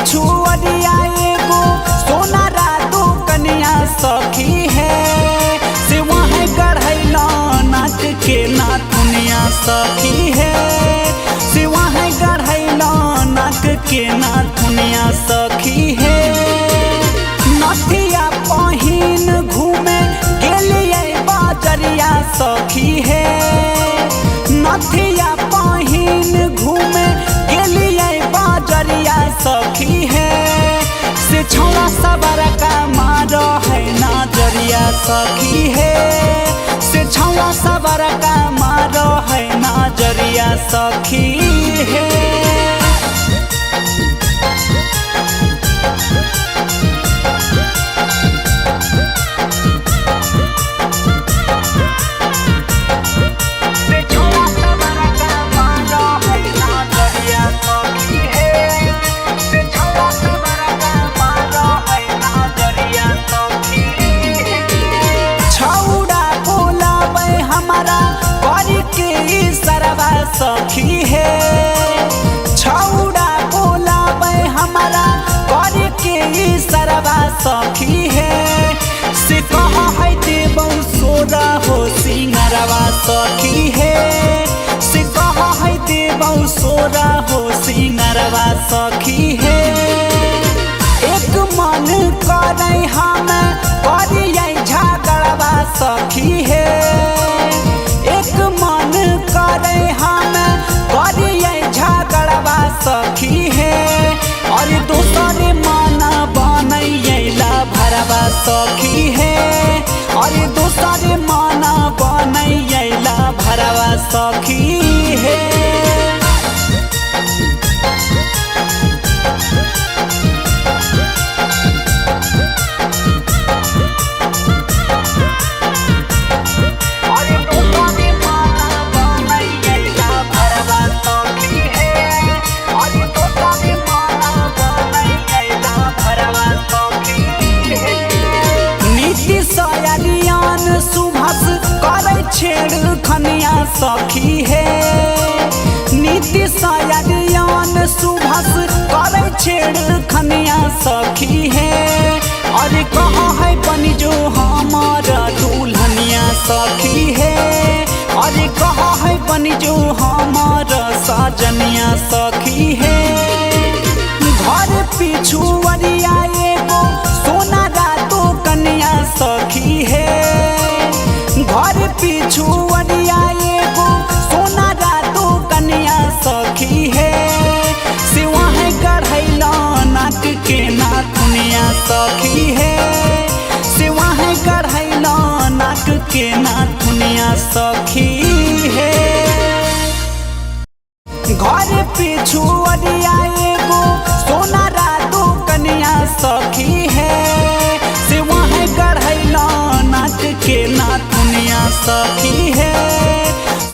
पिछुअरिया एगो सोना रातो कन्या सखी है से वहाँ गढ़ैला नाक के नाथुनिया सखी है से वहाँ गढ़ैला नाक के नाथुनिया सखी है। नथिया पहिन घूमे गेलिए बाजरिया सखी है नथिया पहिन घूमे गेलिए बाजरिया सखी है से छौड़ा सबर का मारो है नजरिया सखी है से छौड़ा सबर का मारो है नजरिया सखी है। सखी है छौड़ा बोलावे हमारा कर के सरवा सखी है से कहा है देबौ सोरा हो सिंगरवा सखी है से कहा है देबौ सोरा हो सिंगरवा सखी है। एक मन करे हम करिए झगड़वा सखी है एक मन करे हम करिए झगड़वा सखी है और दूसरे माना बनैला भरवा सखी है और दूसरे माना बनैला भरवा सखी है। छेड़ खनिया सखी है नीति सयान सुभस करे छेड़ खनिया सखी है और कहा है बनी जो हमारा दुल्हनिया सखी है और कहा है बनी जो हमारा साजनिया सखी है। घर पिछुअरिया एगो सोना रातो कन्या सखी है घर पिछुअरिया एगो सोना रातो कन्या सखी है से वहाँ गढ़ैला नाक के नाथुनिया सखी है से वहाँ गढ़ैला नाक के नाथुनिया सखी है। घर पिछुअरिया एगो सोना रातो कन्या सखी है से वहाँ गढ़ैला नाक के नाथुनिया सखी है।